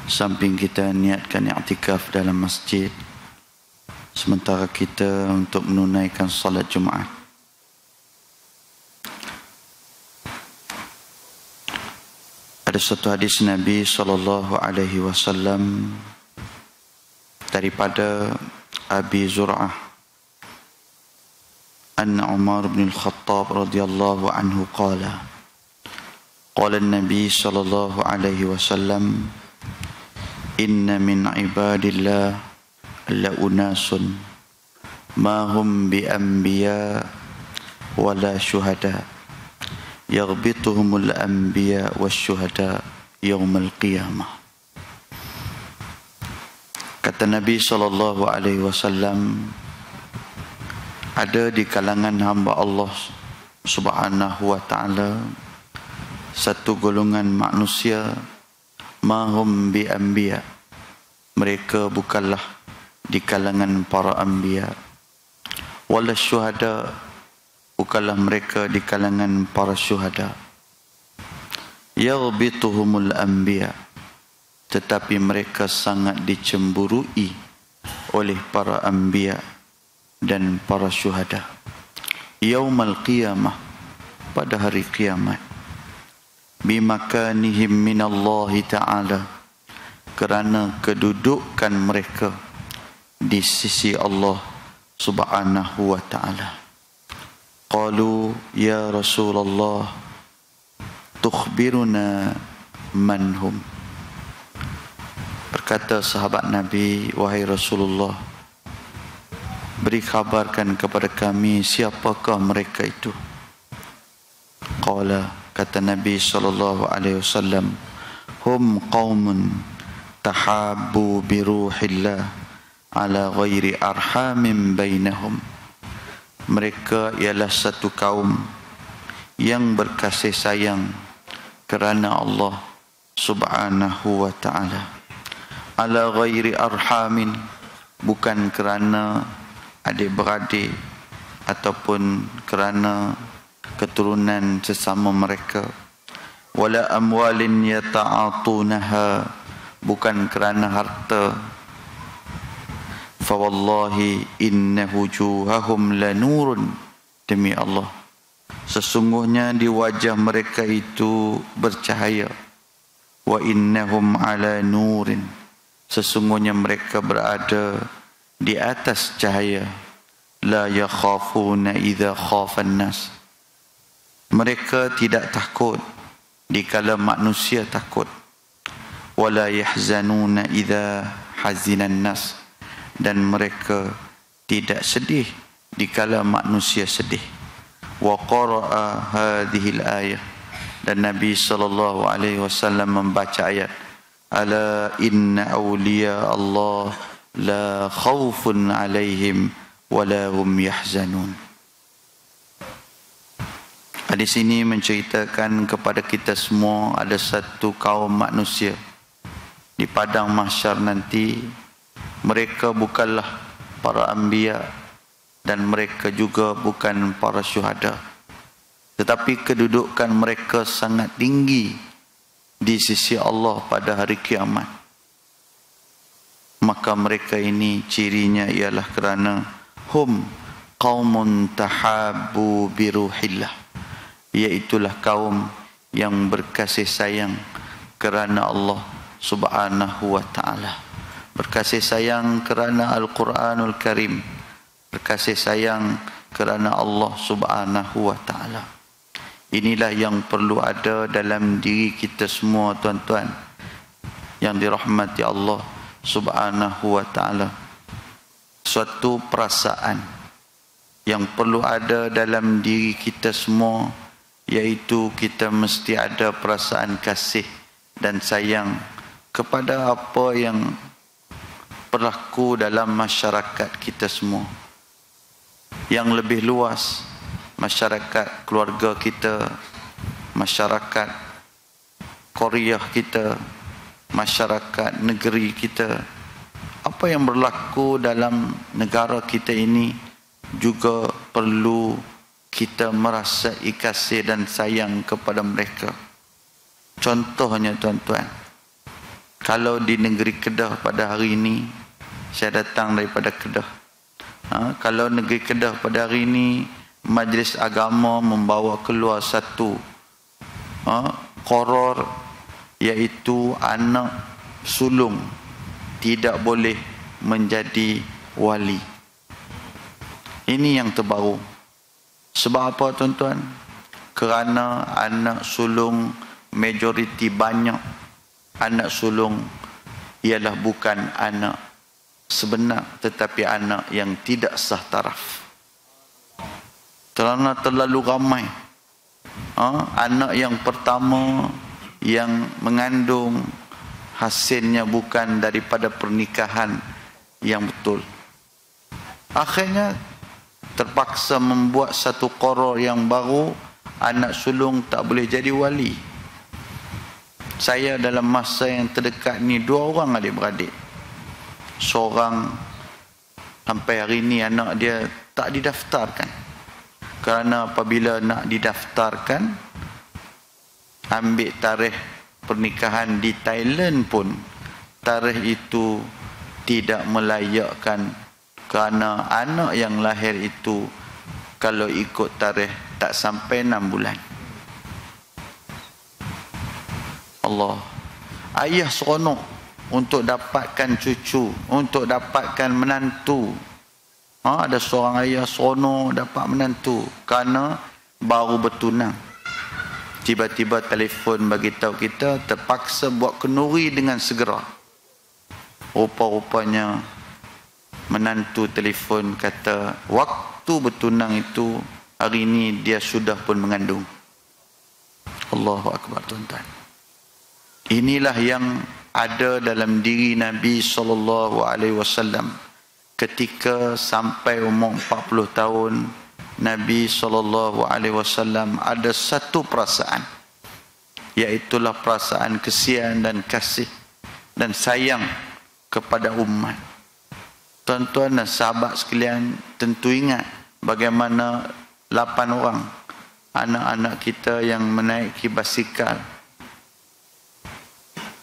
samping kita niatkan i'tikaf dalam masjid, sementara kita untuk menunaikan salat Jumaat. Ada satu hadis Nabi SAW daripada Abi Zur'ah an Umar bin Al-Khattab radhiyallahu anhu qala Nabi sallallahu alaihi wasallam, inna min ibadillah la unasun ma hum bi anbiya wala syuhada yaghbituhumul anbiya wasyuhada yaumal qiyamah. Kata Nabi sallallahu alaihi wasallam, ada di kalangan hamba Allah Subhanahu wa taala satu golongan manusia, mahum bi anbiya, mereka bukanlah di kalangan para anbiya, wala syuhada, bukanlah mereka di kalangan para syuhada, yaghbituhumul anbiya, tetapi mereka sangat dicemburui oleh para anbiya dan para syuhada yaumal qiyamah, pada hari kiamat, bimakanihim minallahi ta'ala, kerana kedudukan mereka di sisi Allah Subhanahu wa ta'ala. Qalu ya Rasulullah tukhbiruna manhum, berkata sahabat Nabi, wahai Rasulullah, beri kabarkan kepada kami siapakah mereka itu. Qala, kata Nabi sallallahu alaihi wasallam, hum qaumun tahabbu bi ruhillah ala ghairi arhamin bainahum, mereka ialah satu kaum yang berkasih sayang kerana Allah Subhanahu wa ta'ala, ala ghairi arhamin, bukan kerana adik-beradik ataupun kerana keturunan sesama mereka, wala amwalin yata'atunaha, bukan kerana harta. Fa wallahi inna wujuhahum lanurun, demi Allah, sesungguhnya di wajah mereka itu bercahaya. Wa innahum ala nurin, sesungguhnya mereka berada di atas cahaya. La yakhafuna idza khafan nas, mereka tidak takut dikala manusia takut. Wala yahzanuna idza hazinan nas, dan mereka tidak sedih dikala manusia sedih. Wa qara'a hadhil ayah, dan Nabi sallallahu alaihi wasallam membaca ayat, ala inna awliya Allah la khawfun alaihim wala hum yahzanun. Hadis ini menceritakan kepada kita semua ada satu kaum manusia di padang mahsyar nanti, mereka bukanlah para anbiya dan mereka juga bukan para syuhada, tetapi kedudukan mereka sangat tinggi di sisi Allah pada hari kiamat. Maka mereka ini cirinya ialah kerana hum qaumun tahabbu bi ruhillah, iaitulah kaum yang berkasih sayang kerana Allah Subhanahu wa ta'ala, berkasih sayang kerana Al-Quranul Karim, berkasih sayang kerana Allah Subhanahu wa ta'ala. Inilah yang perlu ada dalam diri kita semua, tuan-tuan yang dirahmati Allah Subhanahu wa ta'ala. Suatu perasaan yang perlu ada dalam diri kita semua, iaitu kita mesti ada perasaan kasih dan sayang kepada apa yang berlaku dalam masyarakat kita semua. Yang lebih luas, masyarakat keluarga kita, masyarakat Korea kita, masyarakat negeri kita. Apa yang berlaku dalam negara kita ini juga perlu kita merasa kasih dan sayang kepada mereka. Contohnya tuan-tuan, Kalau di negeri Kedah pada hari ini, saya datang daripada Kedah. Kalau negeri Kedah pada hari ini, Majlis Agama membawa keluar satu qoror, iaitu anak sulung tidak boleh menjadi wali. Ini yang terbaru. Sebab apa tuan-tuan? Kerana anak sulung majoriti banyak, anak sulung ialah bukan anak sebenar, tetapi anak yang tidak sah taraf. Kerana terlalu ramai anak yang pertama yang mengandung hasilnya bukan daripada pernikahan yang betul. Akhirnya terpaksa membuat satu qoror yang baru, anak sulung tak boleh jadi wali. Saya dalam masa yang terdekat ni 2 orang adik-beradik. Seorang sampai hari ni anak dia tak didaftarkan. Kerana apabila nak didaftarkan, ambil tarikh pernikahan di Thailand pun, tarikh itu tidak melayakkan, kerana anak yang lahir itu kalau ikut tarikh tak sampai 6 bulan. Allah, ayah seronok untuk dapatkan cucu, untuk dapatkan menantu. Ada seorang ayah seronok dapat menantu kerana baru bertunang. Tiba-tiba telefon bagi tahu kita, terpaksa buat kenduri dengan segera. Rupa-rupanya menantu telefon kata waktu bertunang itu hari ini dia sudah pun mengandung. Allahu Akbar tuan-tuan. Inilah yang ada dalam diri Nabi SAW. Ketika sampai umur 40 tahun, Nabi SAW ada satu perasaan, iaitulah perasaan kesian dan kasih dan sayang kepada umat. Tuan-tuan dan sahabat sekalian, tentu ingat bagaimana 8 orang anak-anak kita yang menaiki basikal.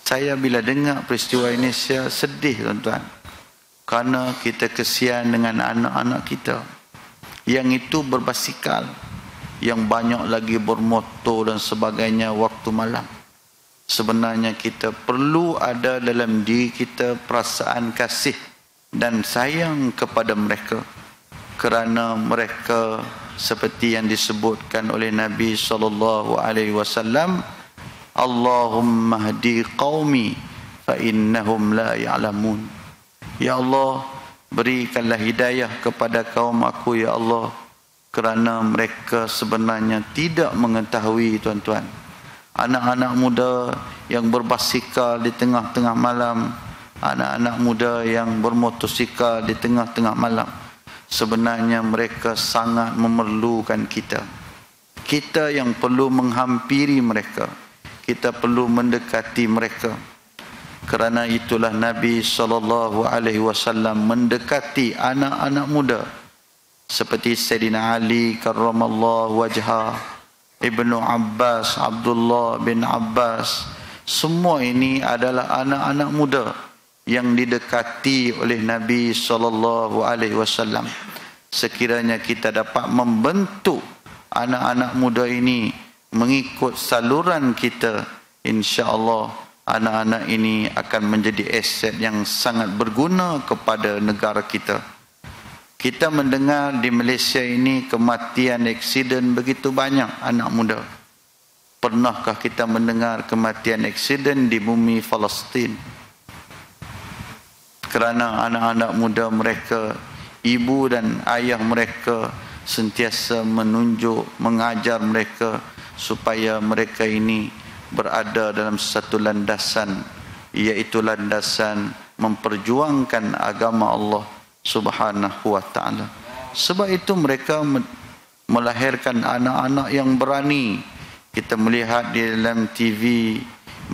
Saya bila dengar peristiwa ini, saya sedih tuan-tuan, kerana kita kesian dengan anak-anak kita yang itu berbasikal, yang banyak lagi bermotor dan sebagainya waktu malam. Sebenarnya kita perlu ada dalam diri kita perasaan kasih dan sayang kepada mereka, kerana mereka seperti yang disebutkan oleh Nabi SAW, Allahumma hdi qaumi fa innahum la ya'lamun. Ya Allah, berikanlah hidayah kepada kaum aku ya Allah, kerana mereka sebenarnya tidak mengetahui tuan-tuan. Anak-anak muda yang berbasikal di tengah-tengah malam, anak-anak muda yang bermotosikal di tengah-tengah malam, sebenarnya mereka sangat memerlukan kita. Kita yang perlu menghampiri mereka, kita perlu mendekati mereka. Kerana itulah Nabi SAW mendekati anak-anak muda seperti Sayyidina Ali karramallahu wajhah, Ibnu Abbas, Abdullah bin Abbas. Semua ini adalah anak-anak muda yang didekati oleh Nabi SAW. Sekiranya kita dapat membentuk anak-anak muda ini mengikut saluran kita, insya-Allah anak-anak ini akan menjadi aset yang sangat berguna kepada negara kita. Kita mendengar di Malaysia ini kematian aksiden begitu banyak anak muda. Pernahkah kita mendengar kematian aksiden di bumi Palestin? Kerana anak-anak muda mereka, ibu dan ayah mereka sentiasa menunjuk, mengajar mereka supaya mereka ini berada dalam satu landasan, iaitu landasan memperjuangkan agama Allah Subhanahu wa ta'ala. Sebab itu mereka melahirkan anak-anak yang berani. Kita melihat di dalam TV,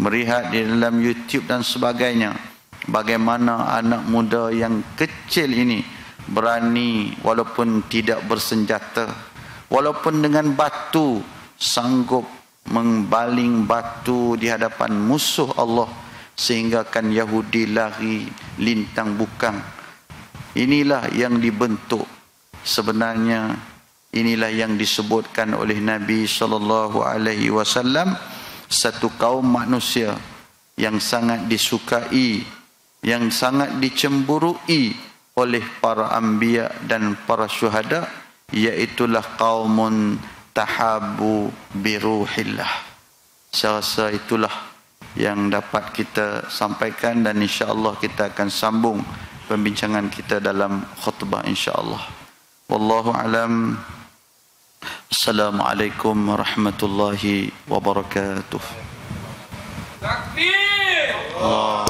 melihat di dalam YouTube dan sebagainya, bagaimana anak muda yang kecil ini berani walaupun tidak bersenjata, walaupun dengan batu sanggup membaling batu di hadapan musuh Allah sehingga kan Yahudi lari lintang bukang. Inilah yang dibentuk sebenarnya, inilah yang disebutkan oleh Nabi sallallahu alaihi wasallam, satu kaum manusia yang sangat disukai, yang sangat dicemburui oleh para anbiya dan para syuhada, iaitulah qaumun tahabu biruhillah. Saya rasa itulah yang dapat kita sampaikan, dan insya-Allah kita akan sambung pembincangan kita dalam khutbah insya-Allah. Wallahu alam. Assalamualaikum warahmatullahi wabarakatuh. Takbir. Allah.